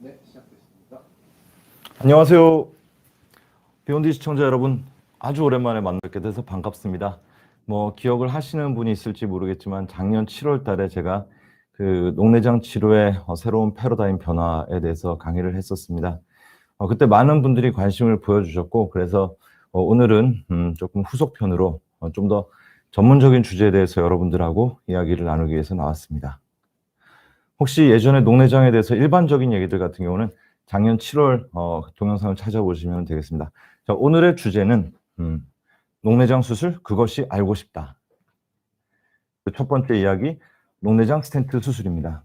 네, 시작됐습니다. 안녕하세요. 비욘디 시청자 여러분, 아주 오랜만에 만나게 돼서 반갑습니다. 기억을 하시는 분이 있을지 모르겠지만 작년 7월 달에 제가 그 녹내장 치료의 새로운 패러다임 변화에 대해서 강의를 했었습니다. 그때 많은 분들이 관심을 보여주셨고, 그래서 오늘은 조금 후속편으로 좀 더 전문적인 주제에 대해서 여러분들하고 이야기를 나누기 위해서 나왔습니다. 혹시 예전에 녹내장에 대해서 일반적인 얘기들 같은 경우는 작년 7월 동영상을 찾아보시면 되겠습니다. 자, 오늘의 주제는 녹내장 수술, 그것이 알고 싶다. 그 첫 번째 이야기, 녹내장 스텐트 수술입니다.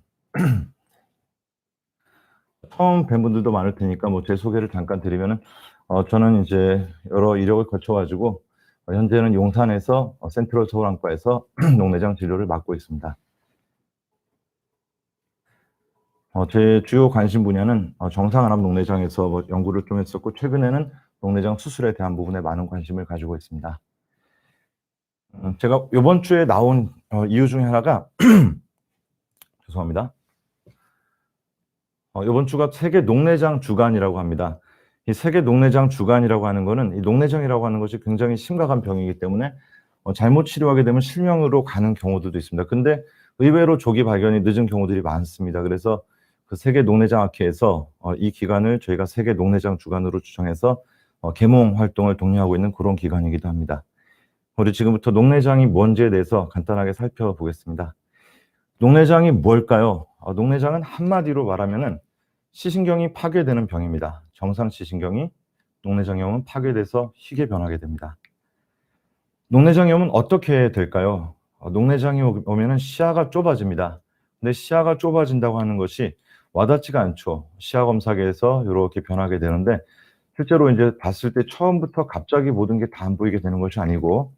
처음 뵌 분들도 많을 테니까 제 소개를 잠깐 드리면은 저는 이제 여러 이력을 거쳐가지고 현재는 용산에서 센트럴 서울안과에서 녹내장 진료를 맡고 있습니다. 제 주요 관심 분야는 정상암 녹내장에서 연구를 좀 했었고, 최근에는 녹내장 수술에 대한 부분에 많은 관심을 가지고 있습니다. 제가 이번 주에 나온 이유 중에 하나가 죄송합니다. 이번 주가 세계 녹내장 주간이라고 합니다. 이 세계 녹내장 주간이라고 하는 거는 이 녹내장이라고 하는 것이 굉장히 심각한 병이기 때문에 잘못 치료하게 되면 실명으로 가는 경우들도 있습니다. 근데 의외로 조기 발견이 늦은 경우들이 많습니다. 그래서 그 세계 녹내장 학회에서 이 기간을 저희가 세계 녹내장 주간으로 추정해서 계몽 활동을 독려하고 있는 그런 기관이기도 합니다. 우리 지금부터 녹내장이 뭔지에 대해서 간단하게 살펴보겠습니다. 녹내장이 뭘까요? 녹내장은 한마디로 말하면은 시신경이 파괴되는 병입니다. 정상 시신경이 녹내장에 오면 파괴돼서 희게 변하게 됩니다. 녹내장이 오면 어떻게 될까요? 녹내장이 오면은 시야가 좁아집니다. 근데 시야가 좁아진다고 하는 것이 와닿지가 않죠. 시야 검사기에서 이렇게 변하게 되는데, 실제로 이제 봤을 때 처음부터 갑자기 모든 게 다 안 보이게 되는 것이 아니고,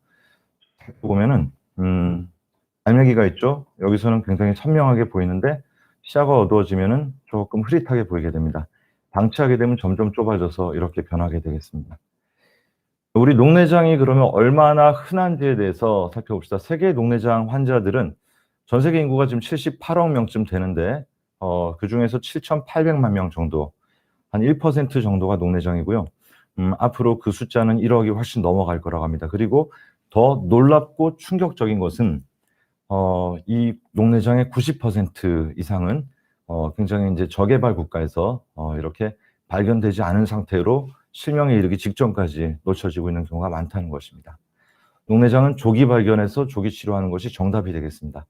보면은 알맹이가 있죠. 여기서는 굉장히 선명하게 보이는데 시야가 어두워지면은 조금 흐릿하게 보이게 됩니다. 방치하게 되면 점점 좁아져서 이렇게 변하게 되겠습니다. 우리 녹내장이 그러면 얼마나 흔한지에 대해서 살펴봅시다. 세계 녹내장 환자들은 전 세계 인구가 지금 78억 명쯤 되는데 그중에서 7,800만 명 정도, 한 1% 정도가 녹내장이고요. 앞으로 그 숫자는 1억이 훨씬 넘어갈 거라고 합니다. 그리고 더 놀랍고 충격적인 것은 이 녹내장의 90% 이상은 굉장히 이제 저개발 국가에서 이렇게 발견되지 않은 상태로 실명에 이르기 직전까지 놓쳐지고 있는 경우가 많다는 것입니다. 녹내장은 조기 발견해서 조기 치료하는 것이 정답이 되겠습니다.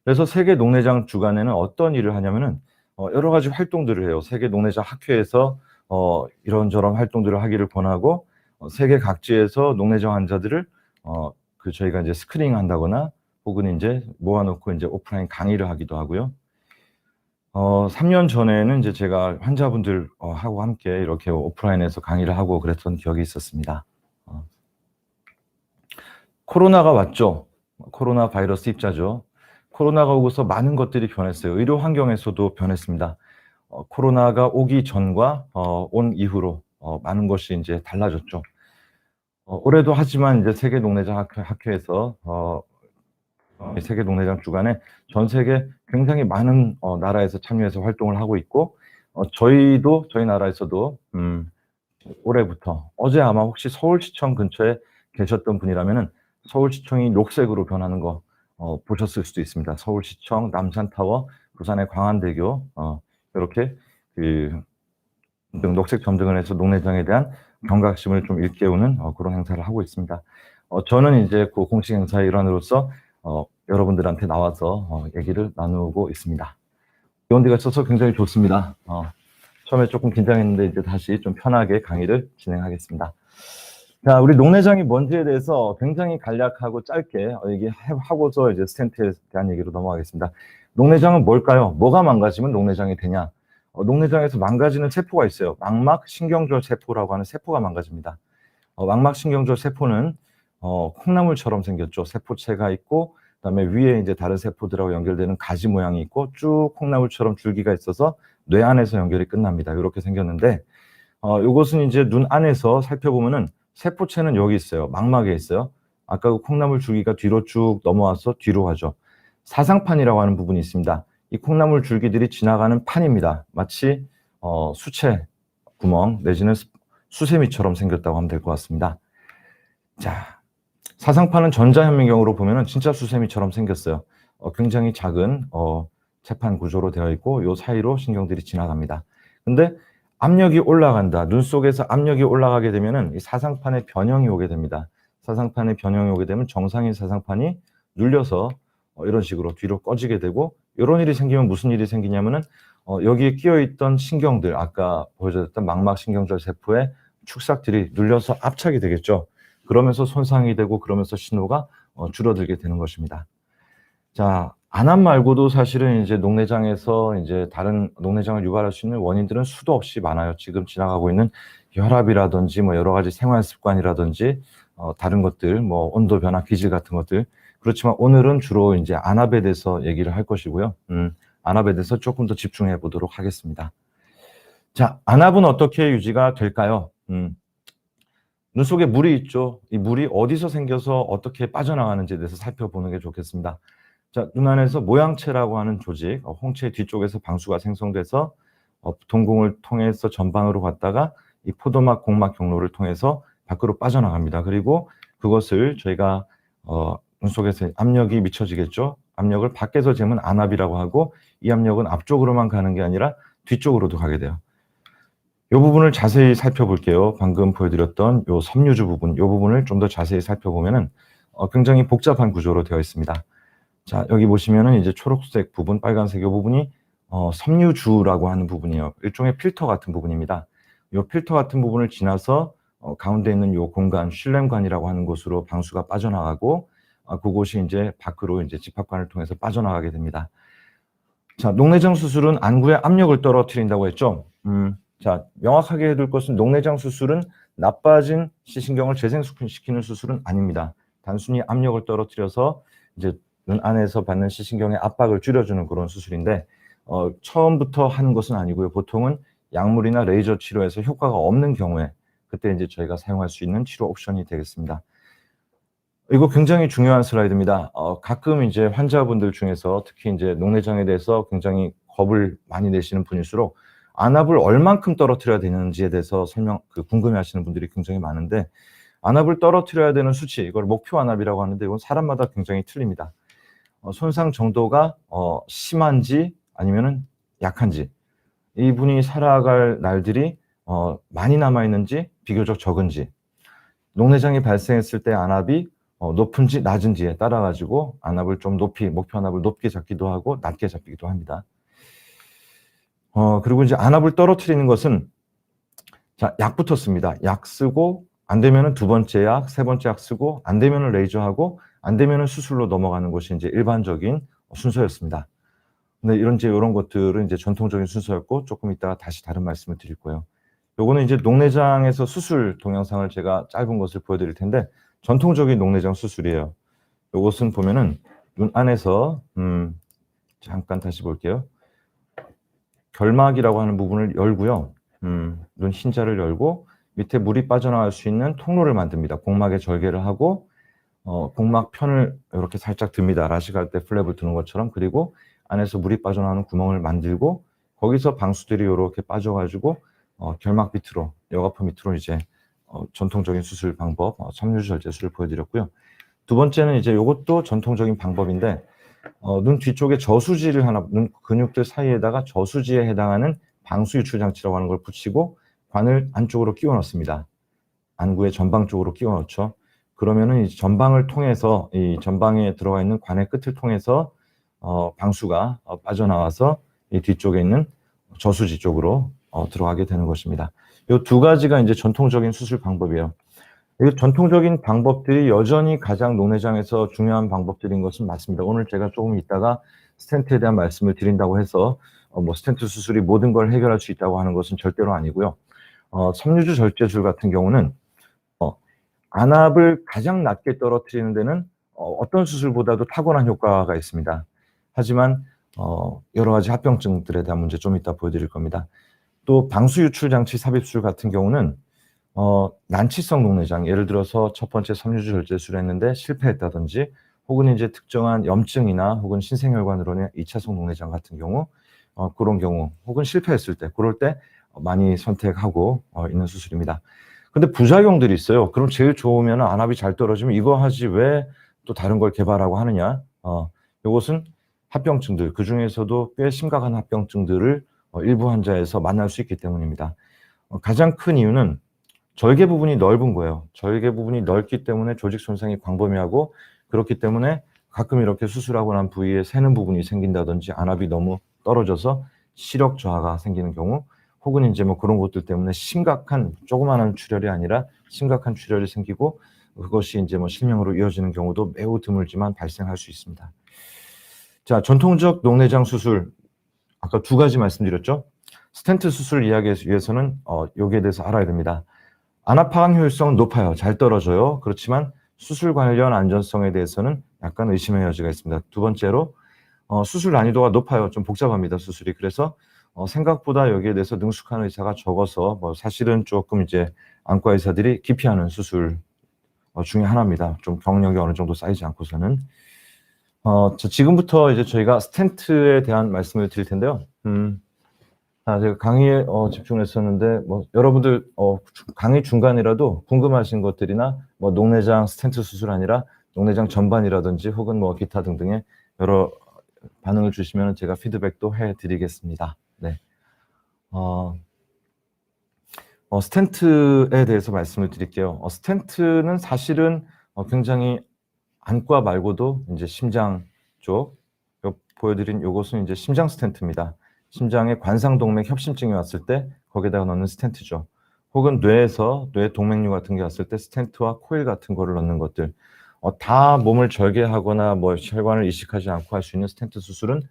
그래서 세계 녹내장 주간에는 어떤 일을 하냐면은 여러 가지 활동들을 해요. 세계 녹내장 학회에서 이런저런 활동들을 하기를 권하고, 세계 각지에서 녹내장 환자들을 저희가 이제 스크리닝 한다거나 혹은 이제 모아놓고 이제 오프라인 강의를 하기도 하고요. 3년 전에는 이제 제가 환자분들 하고 함께 이렇게 오프라인에서 강의를 하고 그랬던 기억이 있었습니다. 코로나가 왔죠. 코로나 바이러스 입자죠. 코로나가 오고서 많은 것들이 변했어요. 의료 환경에서도 변했습니다. 코로나가 오기 전과 온 이후로 많은 것이 이제 달라졌죠. 올해도 하지만 이제 세계 녹내장 학회에서 세계 녹내장 주간에 전 세계 굉장히 많은 나라에서 참여해서 활동을 하고 있고, 저희 나라에서도 올해부터, 어제 아마 혹시 서울시청 근처에 계셨던 분이라면은 서울시청이 녹색으로 변하는 거 보셨을 수도 있습니다. 서울시청, 남산타워, 부산의 광안대교 이렇게 그 녹색 점등을 해서 녹내장에 대한 경각심을 좀 일깨우는 그런 행사를 하고 있습니다. 저는 이제 그 공식 행사의 일환으로서 여러분들한테 나와서 얘기를 나누고 있습니다. 비욘디가 있어서 굉장히 좋습니다. 처음에 조금 긴장했는데 이제 다시 좀 편하게 강의를 진행하겠습니다. 자, 우리 녹내장이 뭔지에 대해서 굉장히 간략하고 짧게 얘기하고서 이제 스텐트에 대한 얘기로 넘어가겠습니다. 녹내장은 뭘까요? 뭐가 망가지면 녹내장이 되냐? 녹내장에서 망가지는 세포가 있어요. 망막신경절 세포라고 하는 세포가 망가집니다. 망막신경절 세포는 콩나물처럼 생겼죠. 세포체가 있고, 그다음에 위에 이제 다른 세포들하고 연결되는 가지 모양이 있고, 쭉 콩나물처럼 줄기가 있어서 뇌 안에서 연결이 끝납니다. 이렇게 생겼는데, 이것은 이제 눈 안에서 살펴보면은 세포체는 여기 있어요. 망막에 있어요. 아까 그 콩나물 줄기가 뒤로 쭉 넘어와서 뒤로 가죠. 사상판이라고 하는 부분이 있습니다. 이 콩나물 줄기들이 지나가는 판입니다. 마치 수채 구멍 내지는 수세미처럼 생겼다고 하면 될 것 같습니다. 자, 사상판은 전자현미경으로 보면은 진짜 수세미처럼 생겼어요. 굉장히 작은 채판 구조로 되어 있고 요 사이로 신경들이 지나갑니다. 근데 압력이 올라간다. 눈 속에서 압력이 올라가게 되면은 이 사상판에 변형이 오게 됩니다. 사상판에 변형이 오게 되면 정상인 사상판이 눌려서 이런 식으로 뒤로 꺼지게 되고, 이런 일이 생기면 무슨 일이 생기냐면은 여기에 끼어 있던 신경들, 아까 보여줬던 망막신경절 세포의 축삭들이 눌려서 압착이 되겠죠. 그러면서 손상이 되고 그러면서 신호가 줄어들게 되는 것입니다. 자, 안압 말고도 사실은 이제 녹내장에서 이제 다른 녹내장을 유발할 수 있는 원인들은 수도 없이 많아요. 지금 지나가고 있는 혈압이라든지 뭐 여러 가지 생활 습관이라든지 다른 것들, 뭐 온도 변화, 기질 같은 것들. 그렇지만 오늘은 주로 이제 안압에 대해서 얘기를 할 것이고요. 안압에 대해서 조금 더 집중해 보도록 하겠습니다. 자, 안압은 어떻게 유지가 될까요? 눈 속에 물이 있죠. 이 물이 어디서 생겨서 어떻게 빠져나가는지에 대해서 살펴보는 게 좋겠습니다. 자, 눈 안에서 모양체라고 하는 조직, 홍채 뒤쪽에서 방수가 생성돼서 동공을 통해서 전방으로 갔다가 이 포도막, 공막 경로를 통해서 밖으로 빠져나갑니다. 그리고 그것을 저희가 눈 속에서 압력이 미쳐지겠죠. 압력을 밖에서 재면 안압이라고 하고, 이 압력은 앞쪽으로만 가는 게 아니라 뒤쪽으로도 가게 돼요. 이 부분을 자세히 살펴볼게요. 방금 보여드렸던 이 섬유주 부분, 이 부분을 좀 더 자세히 살펴보면은 굉장히 복잡한 구조로 되어 있습니다. 자, 여기 보시면은 이제 초록색 부분, 빨간색 이 부분이 섬유주라고 하는 부분이에요. 일종의 필터 같은 부분입니다. 이 필터 같은 부분을 지나서 가운데 있는 이 공간, 실렘관이라고 하는 곳으로 방수가 빠져나가고, 그곳이 이제 밖으로 이제 집합관을 통해서 빠져나가게 됩니다. 자, 녹내장 수술은 안구의 압력을 떨어뜨린다고 했죠. 자, 명확하게 해둘 것은 녹내장 수술은 나빠진 시신경을 재생시키는 수술은 아닙니다. 단순히 압력을 떨어뜨려서 이제 눈 안에서 받는 시신경의 압박을 줄여주는 그런 수술인데, 처음부터 하는 것은 아니고요. 보통은 약물이나 레이저 치료에서 효과가 없는 경우에 그때 이제 저희가 사용할 수 있는 치료 옵션이 되겠습니다. 이거 굉장히 중요한 슬라이드입니다. 가끔 이제 환자분들 중에서 특히 이제 녹내장에 대해서 굉장히 겁을 많이 내시는 분일수록 안압을 얼만큼 떨어뜨려야 되는지에 대해서 궁금해하시는 분들이 굉장히 많은데, 안압을 떨어뜨려야 되는 수치, 이걸 목표 안압이라고 하는데 이건 사람마다 굉장히 틀립니다. 손상 정도가 심한지 아니면은 약한지, 이분이 살아갈 날들이 많이 남아 있는지 비교적 적은지, 녹내장이 발생했을 때 안압이 높은지 낮은지에 따라 가지고 안압을 좀 높이, 목표 안압을 높게 잡기도 하고 낮게 잡기도 합니다. 그리고 이제 안압을 떨어뜨리는 것은, 자, 약부터 씁니다. 약 쓰고 안 되면은 두 번째 약, 세 번째 약 쓰고 안 되면은 레이저하고 안 되면은 수술로 넘어가는 것이 이제 일반적인 순서였습니다. 근데 이런 것들은 이제 전통적인 순서였고, 조금 이따가 다시 다른 말씀을 드릴 거예요. 요거는 이제 녹내장에서 수술 동영상을 제가 짧은 것을 보여드릴 텐데, 전통적인 녹내장 수술이에요. 요것은 보면은 눈 안에서 잠깐 다시 볼게요. 결막이라고 하는 부분을 열고요. 눈 흰자를 열고 밑에 물이 빠져나갈 수 있는 통로를 만듭니다. 공막에 절개를 하고 공막 편을 이렇게 살짝 듭니다. 라식할 때 플랩을 두는 것처럼. 그리고 안에서 물이 빠져나오는 구멍을 만들고 거기서 방수들이 이렇게 빠져가지고 결막 밑으로, 여가포 밑으로 이제 전통적인 수술 방법, 섬유주 절제술을 보여드렸고요. 두 번째는 이제 이것도 전통적인 방법인데, 눈 뒤쪽에 저수지를 하나, 눈 근육들 사이에다가 저수지에 해당하는 방수 유출 장치라고 하는 걸 붙이고 관을 안쪽으로 끼워 넣습니다. 안구의 전방 쪽으로 끼워 넣죠. 그러면은 이 전방을 통해서, 이 전방에 들어가 있는 관의 끝을 통해서 방수가 빠져나와서 이 뒤쪽에 있는 저수지 쪽으로 들어가게 되는 것입니다. 이 두 가지가 이제 전통적인 수술 방법이에요. 이 전통적인 방법들이 여전히 가장 녹내장에서 중요한 방법들인 것은 맞습니다. 오늘 제가 조금 이따가 스텐트에 대한 말씀을 드린다고 해서 뭐 스텐트 수술이 모든 걸 해결할 수 있다고 하는 것은 절대로 아니고요. 섬유주 절제술 같은 경우는 안압을 가장 낮게 떨어뜨리는 데는 어떤 수술보다도 탁월한 효과가 있습니다. 하지만 여러 가지 합병증들에 대한 문제 좀 이따 보여드릴 겁니다. 또 방수 유출 장치 삽입술 같은 경우는 난치성 녹내장, 예를 들어서 첫 번째 섬유주 절제술을 했는데 실패했다든지, 혹은 이제 특정한 염증이나 혹은 신생혈관으로 인해 2차성 녹내장 같은 경우, 그런 경우 혹은 실패했을 때 그럴 때 많이 선택하고 있는 수술입니다. 근데 부작용들이 있어요. 그럼 제일 좋으면 안압이 잘 떨어지면 이거 하지 왜 또 다른 걸 개발하고 하느냐. 요것은 합병증들, 그중에서도 꽤 심각한 합병증들을 일부 환자에서 만날 수 있기 때문입니다. 가장 큰 이유는 절개 부분이 넓은 거예요. 절개 부분이 넓기 때문에 조직 손상이 광범위하고, 그렇기 때문에 가끔 이렇게 수술하고 난 부위에 새는 부분이 생긴다든지 안압이 너무 떨어져서 시력 저하가 생기는 경우, 혹은 이제 뭐 그런 것들 때문에 심각한 조그마한 출혈이 아니라 심각한 출혈이 생기고 그것이 이제 뭐 실명으로 이어지는 경우도 매우 드물지만 발생할 수 있습니다. 자, 전통적 녹내장 수술 아까 두 가지 말씀드렸죠. 스텐트 수술 이야기하기 위해서는 여기에 대해서 알아야 됩니다. 안압 파강 효율성은 높아요. 잘 떨어져요. 그렇지만 수술 관련 안전성에 대해서는 약간 의심의 여지가 있습니다. 두 번째로 수술 난이도가 높아요. 좀 복잡합니다, 수술이. 그래서 생각보다 여기에 대해서 능숙한 의사가 적어서 사실은 조금 이제 안과 의사들이 기피하는 수술 중에 하나입니다. 좀 경력이 어느 정도 쌓이지 않고서는. 지금부터 이제 저희가 스텐트에 대한 말씀을 드릴 텐데요. 제가 강의에 집중을 했었는데 여러분들 강의 중간이라도 궁금하신 것들이나 녹내장 스텐트 수술 아니라 녹내장 전반이라든지 혹은 기타 등등의 여러 반응을 주시면 제가 피드백도 해드리겠습니다. 네. 스텐트에 대해서 말씀을 드릴게요. 스텐트는 사실은 굉장히 안과 말고도 이제 심장 쪽 보여드린 요것은 이제 심장 스텐트입니다. 심장에 관상동맥 협심증이 왔을 때 거기다가 넣는 스텐트죠. 혹은 뇌에서 뇌 동맥류 같은 게 왔을 때 스텐트와 코일 같은 거를 넣는 것들, 다 몸을 절개하거나 혈관을 이식하지 않고 할 수 있는 스텐트 수술은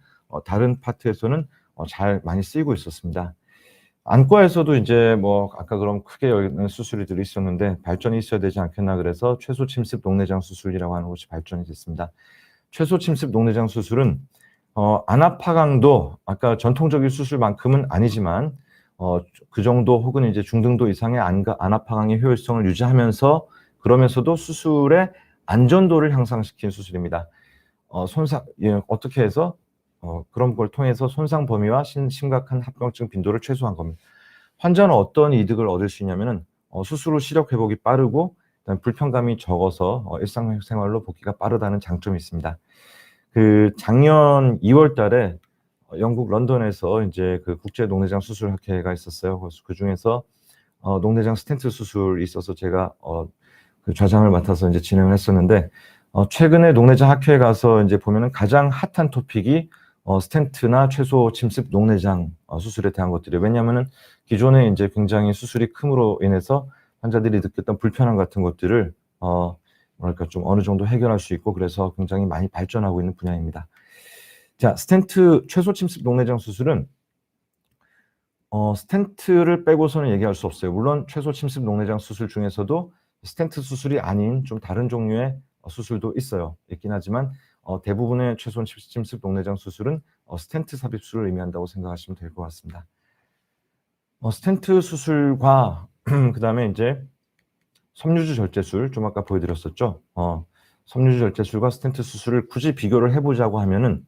다른 파트에서는 잘 많이 쓰이고 있었습니다. 안과에서도 이제 아까 그럼 크게 여는 수술들이 있었는데 발전이 있어야 되지 않겠나 그래서 최소 침습 녹내장 수술이라고 하는 것이 발전이 됐습니다. 최소 침습 녹내장 수술은 안압 파강도 아까 전통적인 수술만큼은 아니지만 그 정도 혹은 이제 중등도 이상의 안압 파강의 효율성을 유지하면서 그러면서도 수술의 안전도를 향상시킨 수술입니다. 어떻게 해서 그런 걸 통해서 손상 범위와 심각한 합병증 빈도를 최소화한 겁니다. 환자는 어떤 이득을 얻을 수 있냐면은 수술 후 시력 회복이 빠르고 불편감이 적어서 일상생활로 복귀가 빠르다는 장점이 있습니다. 그 작년 2월 달에 영국 런던에서 이제 그 국제 녹내장 수술 학회가 있었어요. 그래서 그 중에서 녹내장 스텐트 수술이 있어서 제가 그 좌장을 맡아서 이제 진행을 했었는데 최근에 녹내장 학회에 가서 이제 보면은 가장 핫한 토픽이 스텐트나 최소 침습 녹내장 수술에 대한 것들이에요. 왜냐하면은 기존에 이제 굉장히 수술이 큼으로 인해서 환자들이 느꼈던 불편함 같은 것들을 좀 어느 정도 해결할 수 있고 그래서 굉장히 많이 발전하고 있는 분야입니다. 자, 스텐트 최소 침습 녹내장 수술은 스텐트를 빼고서는 얘기할 수 없어요. 물론 최소 침습 녹내장 수술 중에서도 스텐트 수술이 아닌 좀 다른 종류의 수술도 있긴 하지만 대부분의 최소 침습 녹내장 수술은 스텐트 삽입술을 의미한다고 생각하시면 될 것 같습니다. 스텐트 수술과 그다음에 이제 섬유주 절제술 좀 아까 보여드렸었죠. 섬유주 절제술과 스텐트 수술을 굳이 비교를 해보자고 하면은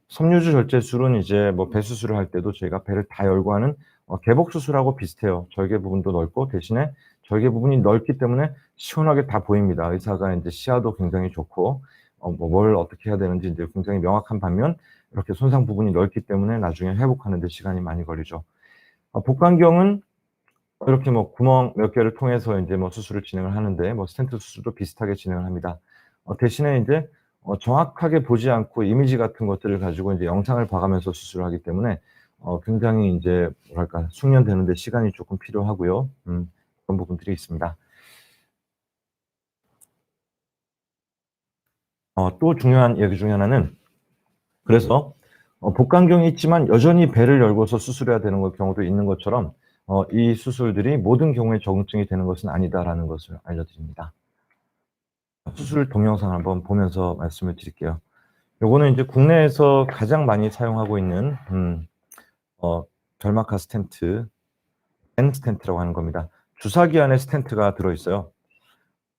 섬유주 절제술은 이제 배 수술을 할 때도 저희가 배를 다 열고 하는 개복 수술하고 비슷해요. 절개 부분도 넓고 대신에 절개 부분이 넓기 때문에 시원하게 다 보입니다. 의사가 이제 시야도 굉장히 좋고 뭘 어떻게 해야 되는지 이제 굉장히 명확한 반면 이렇게 손상 부분이 넓기 때문에 나중에 회복하는 데 시간이 많이 걸리죠. 복강경은 이렇게 구멍 몇 개를 통해서 이제 수술을 진행을 하는데 스텐트 수술도 비슷하게 진행을 합니다. 대신에 이제 정확하게 보지 않고 이미지 같은 것들을 가지고 이제 영상을 봐가면서 수술을 하기 때문에 굉장히 이제 숙련되는 데 시간이 조금 필요하고요. 그런 부분들이 있습니다. 또 중요한 얘기 중에 하나는 그래서 복강경이 있지만 여전히 배를 열고서 수술해야 되는 경우도 있는 것처럼 이 수술들이 모든 경우에 적응증이 되는 것은 아니다라는 것을 알려드립니다. 수술 동영상 한번 보면서 말씀을 드릴게요. 요거는 이제 국내에서 가장 많이 사용하고 있는 결막하 스텐트, N 스텐트라고 하는 겁니다. 주사기 안에 스텐트가 들어있어요.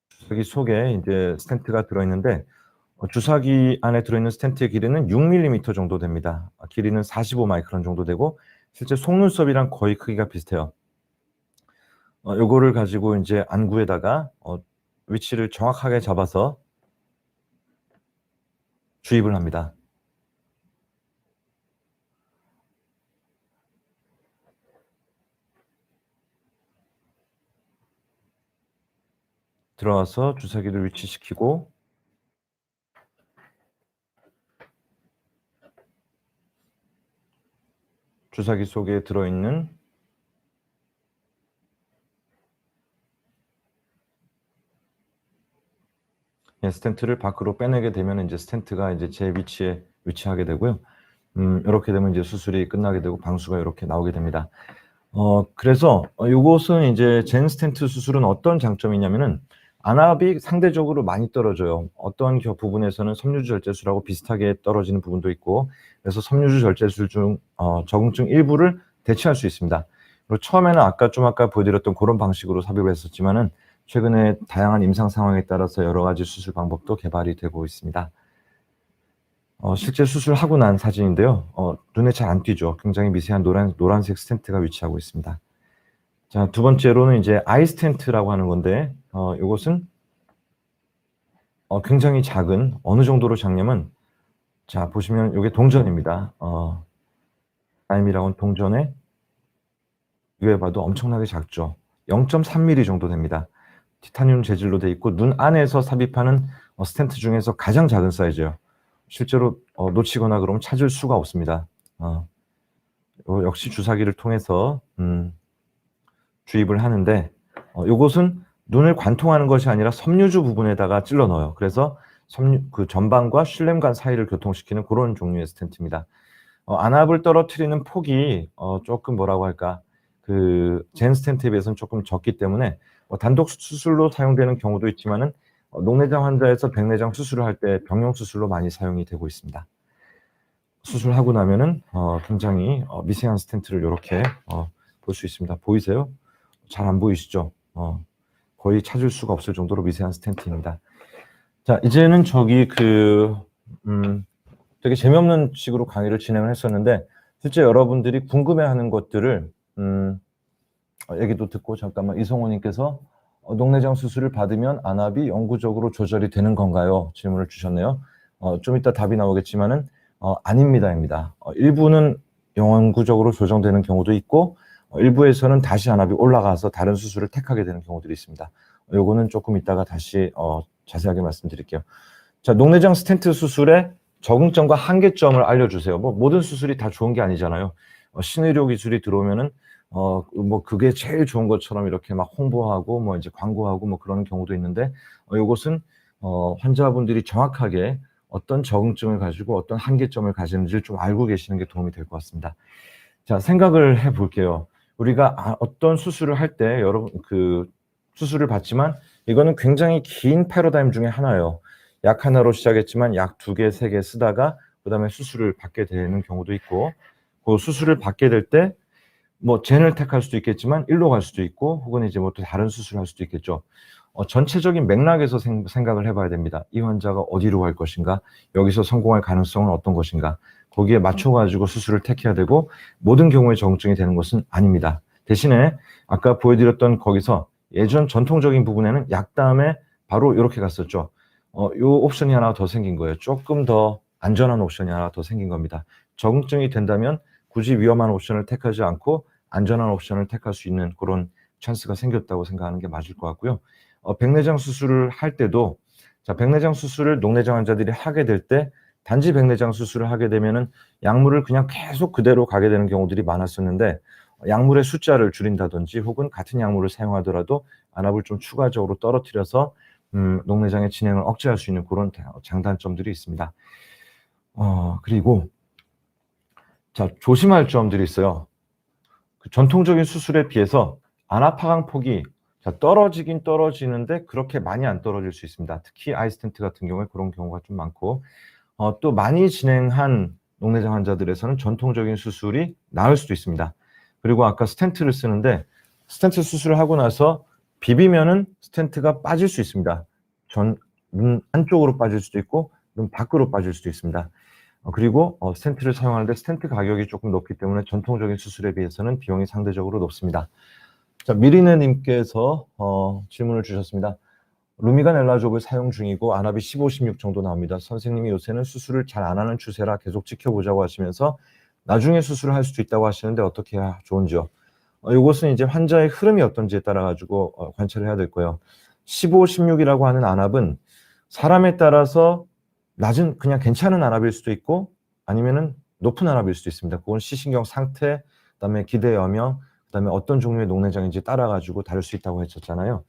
주사기 속에 이제 스텐트가 들어있는데 주사기 안에 들어있는 스텐트의 길이는 6mm 정도 됩니다. 길이는 45 마이크론 정도 되고 실제 속눈썹이랑 거의 크기가 비슷해요. 요거를 가지고 인제 안구에다가 위치를 정확하게 잡아서 주입을 합니다. 들어와서 주사기를 위치시키고 주사기 속에 들어있는 스텐트를 밖으로 빼내게 되면 인제 스텐트가 이제 제 위치에 위치하게 되고요. 요렇게 되면 이제 수술이 끝나게 되고 방수가 요렇게 나오게 됩니다. 그래서 요것은 이제 젠 스텐트 수술은 어떤 장점이 있냐면은 안압이 상대적으로 많이 떨어져요. 어떤 부분에서는 섬유주 절제술하고 비슷하게 떨어지는 부분도 있고, 그래서 섬유주 절제술 중 적응증 일부를 대체할 수 있습니다. 그리고 처음에는 아까 보여드렸던 그런 방식으로 삽입을 했었지만은 최근에 다양한 임상 상황에 따라서 여러 가지 수술 방법도 개발이 되고 있습니다. 실제 수술하고 난 사진인데요. 눈에 잘 안 띄죠. 굉장히 미세한 노란색 스텐트가 위치하고 있습니다. 자, 두 번째로는 이제 아이 스텐트라고 하는 건데, 요것은 굉장히 작은, 어느 정도로 작냐면, 자, 보시면 요게 동전입니다. 다임이라고는 동전에 비교해 봐도 엄청나게 작죠. 0.3mm 정도 됩니다. 티타늄 재질로 돼 있고 눈 안에서 삽입하는 스텐트 중에서 가장 작은 사이즈예요. 실제로 놓치거나 그러면 찾을 수가 없습니다. 역시 주사기를 통해서 주입을 하는데, 요것은 눈을 관통하는 것이 아니라 섬유주 부분에다가 찔러 넣어요. 그래서 그 전방과 슐렘관 사이를 교통시키는 그런 종류의 스텐트입니다. 안압을 떨어뜨리는 폭이 조금 뭐라고 할까, 그 젠 스텐트에 비해서는 조금 적기 때문에 단독 수술로 사용되는 경우도 있지만은 녹내장 환자에서 백내장 수술을 할 때 병용 수술로 많이 사용이 되고 있습니다. 수술하고 나면은 굉장히 미세한 스텐트를 요렇게 볼 수 있습니다. 보이세요? 잘 안 보이시죠? 거의 찾을 수가 없을 정도로 미세한 스텐트입니다. 자, 이제는 되게 재미없는 식으로 강의를 진행을 했었는데, 실제 여러분들이 궁금해하는 것들을 얘기도 듣고, 잠깐만, 이성호님께서 녹내장 수술을 받으면 안압이 영구적으로 조절이 되는 건가요? 질문을 주셨네요. 좀 이따 답이 나오겠지만은 아닙니다입니다. 일부는 영구적으로 조정되는 경우도 있고, 일부에서는 다시 안압이 올라가서 다른 수술을 택하게 되는 경우들이 있습니다. 요거는 조금 이따가 다시 자세하게 말씀드릴게요. 자, 녹내장 스텐트 수술의 적응점과 한계점을 알려주세요. 모든 수술이 다 좋은 게 아니잖아요. 신의료 기술이 들어오면은 그게 제일 좋은 것처럼 이렇게 막 홍보하고 이제 광고하고 그러는 경우도 있는데, 요것은 환자분들이 정확하게 어떤 적응증을 가지고 어떤 한계점을 가지는지를 좀 알고 계시는 게 도움이 될 것 같습니다. 자, 생각을 해 볼게요. 우리가 어떤 수술을 할 때 수술을 받지만 이거는 굉장히 긴 패러다임 중에 하나예요. 약 하나로 시작했지만 약 2개, 3개 쓰다가 그다음에 수술을 받게 되는 경우도 있고, 그 수술을 받게 될 때 젠을 택할 수도 있겠지만 일로 갈 수도 있고, 혹은 이제 또 다른 수술을 할 수도 있겠죠. 전체적인 맥락에서 생각을 해봐야 됩니다. 이 환자가 어디로 갈 것인가, 여기서 성공할 가능성은 어떤 것인가, 거기에 맞춰가지고 수술을 택해야 되고, 모든 경우에 적응증이 되는 것은 아닙니다. 대신에 아까 보여드렸던 거기서 예전 전통적인 부분에는 약 다음에 바로 이렇게 갔었죠. 요 옵션이 하나 더 생긴 거예요. 조금 더 안전한 옵션이 하나 더 생긴 겁니다. 적응증이 된다면 굳이 위험한 옵션을 택하지 않고 안전한 옵션을 택할 수 있는 그런 찬스가 생겼다고 생각하는 게 맞을 것 같고요. 백내장 수술을 할 때도, 자, 백내장 수술을 녹내장 환자들이 하게 될 때 단지 백내장 수술을 하게 되면은 약물을 그냥 계속 그대로 가게 되는 경우들이 많았었는데, 약물의 숫자를 줄인다든지 혹은 같은 약물을 사용하더라도 안압을 좀 추가적으로 떨어뜨려서 녹내장의 진행을 억제할 수 있는 그런 장단점들이 있습니다. 그리고 자, 조심할 점들이 있어요. 그 전통적인 수술에 비해서 안압 하강 폭이 떨어지긴 떨어지는데 그렇게 많이 안 떨어질 수 있습니다. 특히 아이 스텐트 같은 경우에 그런 경우가 좀 많고, 또 많이 진행한 녹내장 환자들에서는 전통적인 수술이 나을 수도 있습니다. 그리고 아까 스텐트를 쓰는데 스텐트 수술을 하고 나서 비비면은 스텐트가 빠질 수 있습니다. 눈 안쪽으로 빠질 수도 있고 눈 밖으로 빠질 수도 있습니다. 그리고 스텐트를 사용하는데 스텐트 가격이 조금 높기 때문에 전통적인 수술에 비해서는 비용이 상대적으로 높습니다. 자, 미리네 님께서 질문을 주셨습니다. 루미간 엘라족을 사용 중이고 안압이 15, 16 정도 나옵니다. 선생님이 요새는 수술을 잘 안 하는 추세라 계속 지켜보자고 하시면서 나중에 수술을 할 수도 있다고 하시는데 어떻게 해야 좋은지요? 이것은 이제 환자의 흐름이 어떤지에 따라 가지고 관찰을 해야 될 거예요. 15, 16이라고 하는 안압은 사람에 따라서 낮은 그냥 괜찮은 안압일 수도 있고 아니면은 높은 안압일 수도 있습니다. 그건 시신경 상태, 그다음에 기대 여명, 그다음에 어떤 종류의 녹내장인지 따라 가지고 다를 수 있다고 했었잖아요.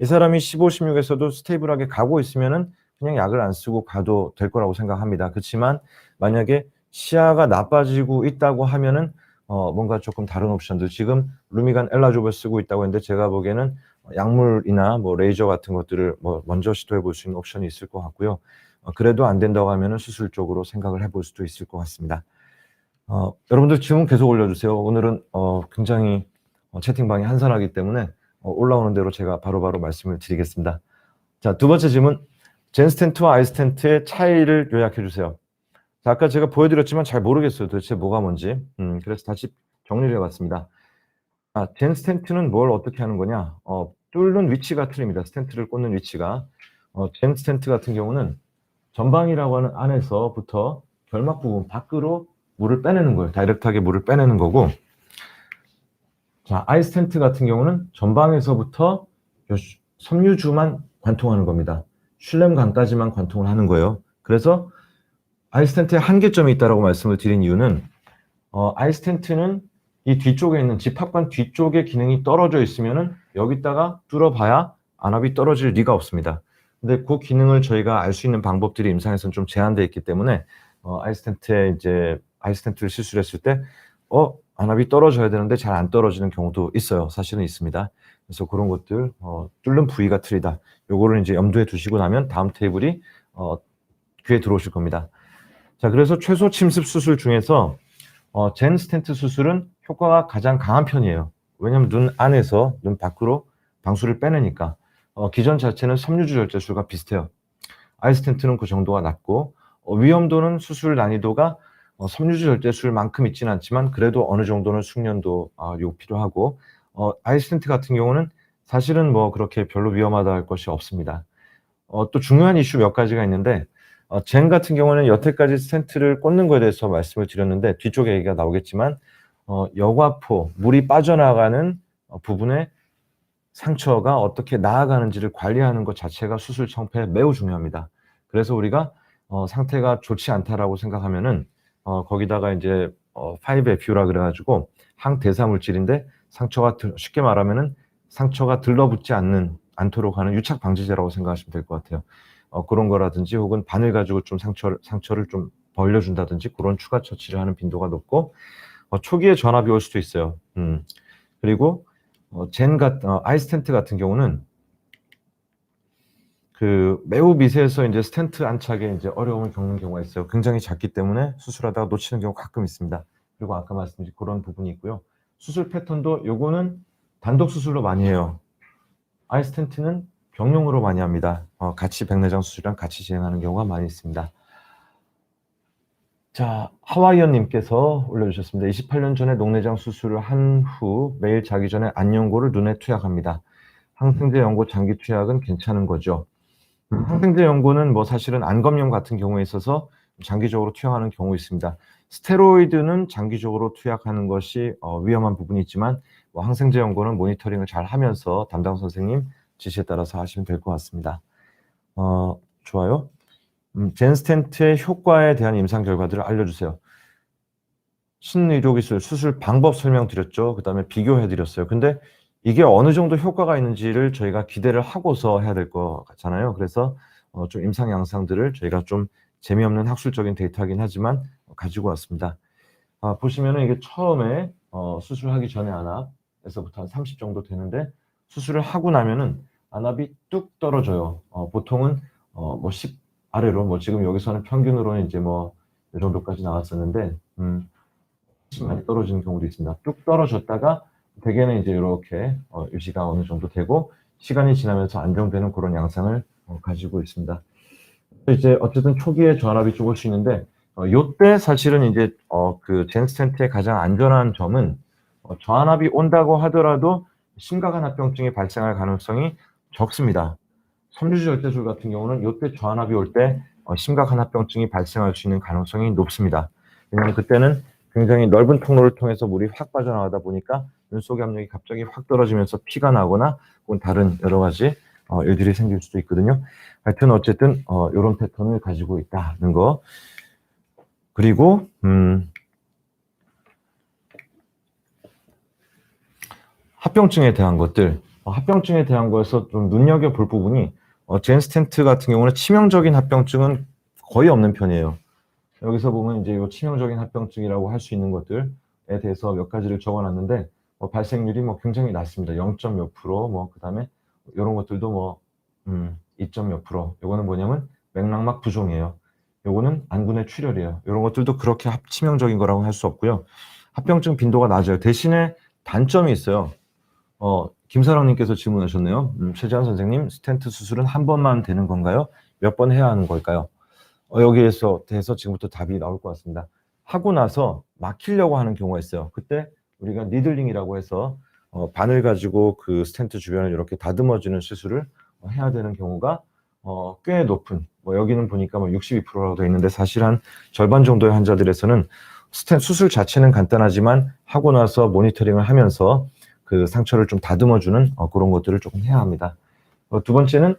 이 사람이 15, 16에서도 스테이블하게 가고 있으면은 그냥 약을 안 쓰고 가도 될 거라고 생각합니다. 그렇지만 만약에 시야가 나빠지고 있다고 하면은 뭔가 조금 다른 옵션들, 지금 루미간 엘라족을 쓰고 있다고 했는데 제가 보기에는 약물이나 뭐 레이저 같은 것들을 먼저 시도해 볼 수 있는 옵션이 있을 것 같고요. 그래도 안 된다고 하면은 수술 쪽으로 생각을 해볼 수도 있을 것 같습니다. 여러분들 질문 계속 올려주세요. 오늘은 굉장히 채팅방이 한산하기 때문에 올라오는 대로 제가 바로바로 말씀을 드리겠습니다. 자, 두 번째 질문. 젠 스텐트와 아이 스텐트의 차이를 요약해 주세요. 자, 아까 제가 보여드렸지만 잘 모르겠어요. 도대체 뭐가 뭔지. 그래서 다시 정리를 해봤습니다. 젠 스텐트는 뭘 어떻게 하는 거냐? 뚫는 위치가 틀립니다. 스텐트를 꽂는 위치가. 젠 스텐트 같은 경우는 전방이라고 하는 안에서부터 결막 부분 밖으로 물을 빼내는 거예요. 다이렉트하게 물을 빼내는 거고, 자, 아이 스텐트 같은 경우는 전방에서부터 섬유주만 관통하는 겁니다. 슐렘관까지만 관통을 하는 거예요. 그래서 아이 스텐트에 한계점이 있다고 말씀을 드린 이유는 아이 스텐트는 이 뒤쪽에 있는 집합관 뒤쪽의 기능이 떨어져 있으면은 여기다가 뚫어봐야 안압이 떨어질 리가 없습니다. 근데 그 기능을 저희가 알 수 있는 방법들이 임상에서는 좀 제한되어 있기 때문에 아이 스텐트를 시술했을 때 안압이 떨어져야 되는데 잘 안 떨어지는 경우도 있어요. 사실은 있습니다. 그래서 그런 것들 뚫는 부위가 틀리다. 요거를 이제 염두에 두시고 나면 다음 테이블이 귀에 들어오실 겁니다. 자, 그래서 최소 침습 수술 중에서 젠 스텐트 수술은 효과가 가장 강한 편이에요. 왜냐하면 눈 안에서 눈 밖으로 방수를 빼내니까. 기전 자체는 섬유주 절제술과 비슷해요. 아이 스텐트는 그 정도가 낮고 위험도는 수술 난이도가 섬유주 절제술만큼 있지는 않지만 그래도 어느 정도는 숙련도 필요하고 아이 스텐트 같은 경우는 사실은 뭐 그렇게 별로 위험하다 할 것이 없습니다. 또 중요한 이슈 몇 가지가 있는데 젠 같은 경우는 여태까지 스텐트를 꽂는 거에 대해서 말씀을 드렸는데 뒤쪽에 얘기가 나오겠지만 여과포, 물이 빠져나가는 부분에 상처가 어떻게 나아가는지를 관리하는 것 자체가 수술 청폐에 매우 중요합니다. 그래서 우리가 상태가 좋지 않다라고 생각하면은 거기다가 이제 5FU라 그래가지고 항대사 물질인데 쉽게 말하면은 상처가 들러붙지 않도록 하는 유착 방지제라고 생각하시면 될 것 같아요. 그런 거라든지 혹은 바늘 가지고 좀 상처를 좀 벌려준다든지 그런 추가 처치를 하는 빈도가 높고 초기에 전압이 올 수도 있어요. 그리고 아이 스텐트 같은 경우는 그 매우 미세해서 이제 스텐트 안착에 이제 어려움을 겪는 경우가 있어요. 굉장히 작기 때문에 수술하다가 놓치는 경우가 가끔 있습니다. 그리고 아까 말씀드린 그런 부분이 있고요. 수술 패턴도 요거는 단독 수술로 많이 해요. 아이 스텐트는 병용으로 많이 합니다. 같이 백내장 수술이랑 같이 진행하는 경우가 많이 있습니다. 자, 하와이언님께서 올려주셨습니다. 28년 전에 녹내장 수술을 한 후 매일 자기 전에 안연고를 눈에 투약합니다. 항생제 연고 장기 투약은 괜찮은 거죠? 항생제 연고는 뭐 사실은 안검염 같은 경우에 있어서 장기적으로 투약하는 경우 있습니다. 스테로이드는 장기적으로 투약하는 것이 위험한 부분이 있지만 뭐 항생제 연고는 모니터링을 잘 하면서 담당 선생님 지시에 따라서 하시면 될 것 같습니다. 좋아요. 젠 스텐트의 효과에 대한 임상 결과들을 알려주세요. 신의료기술 수술 방법 설명드렸죠. 그 다음에 비교해드렸어요. 근데 이게 어느 정도 효과가 있는지를 저희가 기대를 하고서 해야 될 것 같잖아요. 그래서 좀 임상 양상들을 저희가 좀 재미없는 학술적인 데이터이긴 하지만 가지고 왔습니다. 보시면은 이게 처음에 수술하기 전에 안압에서부터 한 30 정도 되는데 수술을 하고 나면은 안압이 뚝 떨어져요. 보통은 뭐 10 아래로 뭐 지금 여기서는 평균으로는 이제 뭐 이 정도까지 나왔었는데 많이 떨어지는 경우도 있습니다. 뚝 떨어졌다가 대개는 이제 이렇게 유지가 어느 정도 되고 시간이 지나면서 안정되는 그런 양상을 가지고 있습니다. 이제 어쨌든 초기에 전압이 좀 올 수 있는데 요때 사실은 이제 그 젠스텐트의 가장 안전한 점은 저한압이 온다고 하더라도 심각한 합병증이 발생할 가능성이 적습니다. 섬유주 절제술 같은 경우는 요때 저한압이 올 때 심각한 합병증이 발생할 수 있는 가능성이 높습니다. 왜냐하면 그때는 굉장히 넓은 통로를 통해서 물이 확 빠져나가다 보니까 눈 속의 압력이 갑자기 확 떨어지면서 피가 나거나 혹은 다른 여러 가지 일들이 생길 수도 있거든요. 하여튼 어쨌든 요런 패턴을 가지고 있다는 거. 그리고 합병증에 대한 것들, 합병증에 대한 거에서 좀 눈여겨볼 부분이 젠스텐트 같은 경우는 치명적인 합병증은 거의 없는 편이에요. 여기서 보면 이제 이 치명적인 합병증이라고 할 수 있는 것들에 대해서 몇 가지를 적어놨는데 발생률이 굉장히 낮습니다. 0. 몇 %, 그다음에 이런 것들도 2. 몇 %. 요거는 뭐냐면 맥락막 부종이에요. 요거는 안군의 출혈이에요. 이런 것들도 그렇게 치명적인 거라고 할 수 없고요. 합병증 빈도가 낮아요. 대신에 단점이 있어요. 김사랑님께서 질문하셨네요. 최재환 선생님, 스텐트 수술은 한 번만 되는 건가요? 몇 번 해야 하는 걸까요? 여기에서 대해서 지금부터 답이 나올 것 같습니다. 하고 나서 막히려고 하는 경우가 있어요. 그때 우리가 니들링이라고 해서 바늘 가지고 그 스텐트 주변을 이렇게 다듬어주는 시술을 해야 되는 경우가 꽤 높은, 여기는 보니까 62%라고 되어 있는데 사실 한 절반 정도의 환자들에서는 스텐트 수술 자체는 간단하지만 하고 나서 모니터링을 하면서 그 상처를 좀 다듬어주는 그런 것들을 조금 해야 합니다. 두 번째는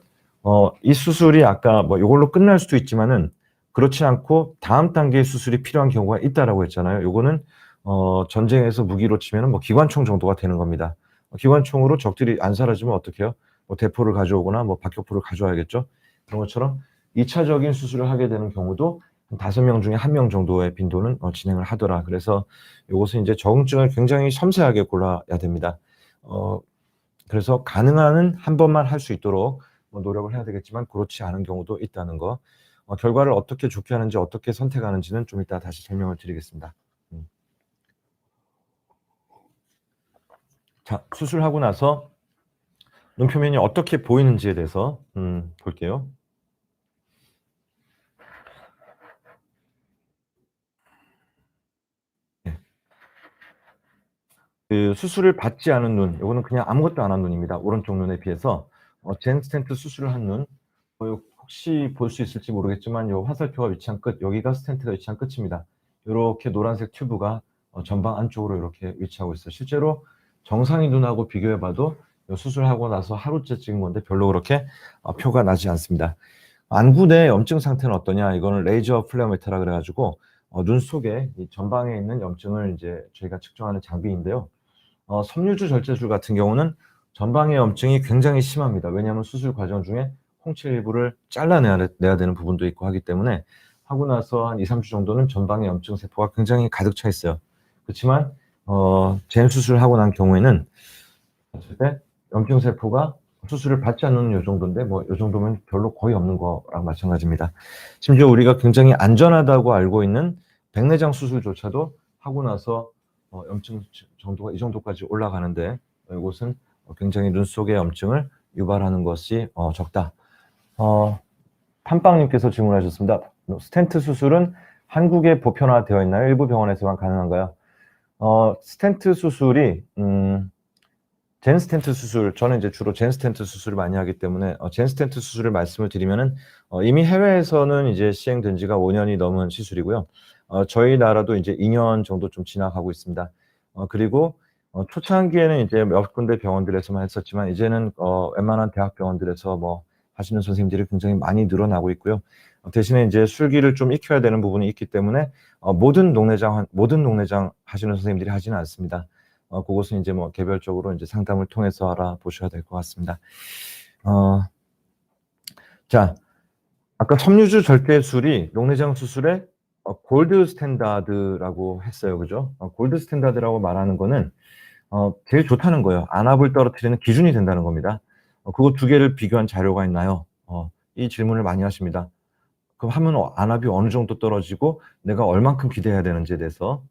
이 수술이 아까 이걸로 끝날 수도 있지만은 그렇지 않고 다음 단계의 수술이 필요한 경우가 있다라고 했잖아요. 요거는 전쟁에서 무기로 치면은 기관총 정도가 되는 겁니다. 기관총으로 적들이 안 사라지면 어떻게 해요? 대포를 가져오거나 박격포를 가져와야겠죠. 그런 것처럼 2차적인 수술을 하게 되는 경우도 5명 중에 1명 정도의 빈도는 진행을 하더라. 그래서 이것은 이제 적응증을 굉장히 섬세하게 골라야 됩니다. 그래서 가능한 한 번만 할 수 있도록 노력을 해야 되겠지만 그렇지 않은 경우도 있다는 거. 결과를 어떻게 좋게 하는지 어떻게 선택하는지는 좀 이따 다시 설명을 드리겠습니다. 자, 수술하고 나서 눈 표면이 어떻게 보이는지에 대해서 볼게요. 그 수술을 받지 않은 눈, 이거는 그냥 아무것도 안 한 눈입니다. 오른쪽 눈에 비해서 젠스텐트 수술을 한 눈, 혹시 볼 수 있을지 모르겠지만 요 화살표가 위치한 끝, 여기가 스텐트가 위치한 끝입니다. 이렇게 노란색 튜브가 전방 안쪽으로 이렇게 위치하고 있어요. 실제로 정상인 눈하고 비교해봐도 수술하고 나서 하루째 찍은 건데 별로 그렇게 표가 나지 않습니다. 안구 내 염증 상태는 어떠냐? 이거는 레이저 플레어메트라 그래가지고 눈 속에 이 전방에 있는 염증을 이제 저희가 측정하는 장비인데요. 섬유주 절제술 같은 경우는 전방의 염증이 굉장히 심합니다. 왜냐하면 수술 과정 중에 홍채 일부를 잘라내야 되는 부분도 있고 하기 때문에 하고 나서 한 2, 3주 정도는 전방의 염증 세포가 굉장히 가득 차 있어요. 그렇지만 젠 수술하고 난 경우에는 염증 세포가 수술을 받지 않는 요 정도인데 요 정도면 별로 거의 없는 거랑 마찬가지입니다. 심지어 우리가 굉장히 안전하다고 알고 있는 백내장 수술조차도 하고 나서 염증 정도가 이 정도까지 올라가는데 이것은 굉장히 눈 속의 염증을 유발하는 것이 적다. 탐빵님께서 질문하셨습니다. 스텐트 수술은 한국에 보편화되어 있나요? 일부 병원에서만 가능한가요? 스텐트 수술이 젠 스텐트 수술, 저는 이제 주로 젠 스텐트 수술을 많이 하기 때문에 젠 스텐트 수술을 말씀을 드리면은 이미 해외에서는 이제 시행된 지가 5년이 넘은 시술이고요. 저희 나라도 이제 2년 정도 좀 지나가고 있습니다. 그리고 초창기에는 이제 몇 군데 병원들에서만 했었지만 이제는 웬만한 대학 병원들에서 하시는 선생님들이 굉장히 많이 늘어나고 있고요. 대신에 이제 술기를 좀 익혀야 되는 부분이 있기 때문에 모든 녹내장 하시는 선생님들이 하지는 않습니다. 그것은 이제 개별적으로 이제 상담을 통해서 알아보셔야 될 것 같습니다. 자, 아까 섬유주 절제술이 녹내장 수술의 골드 스탠다드라고 했어요. 그죠? 골드 스탠다드라고 말하는 거는 제일 좋다는 거예요. 안압을 떨어뜨리는 기준이 된다는 겁니다. 그거 두 개를 비교한 자료가 있나요? 이 질문을 많이 하십니다. 그럼 하면 안압이 어느 정도 떨어지고 내가 얼만큼 기대해야 되는지에 대해서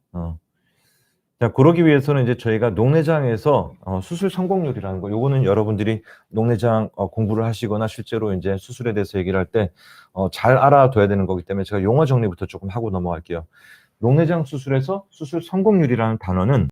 자, 그러기 위해서는 이제 저희가 녹내장에서 수술 성공률이라는 거, 요거는 여러분들이 녹내장 공부를 하시거나 실제로 이제 수술에 대해서 얘기를 할 때 잘 알아둬야 되는 거기 때문에 제가 용어 정리부터 조금 하고 넘어갈게요. 녹내장 수술에서 수술 성공률이라는 단어는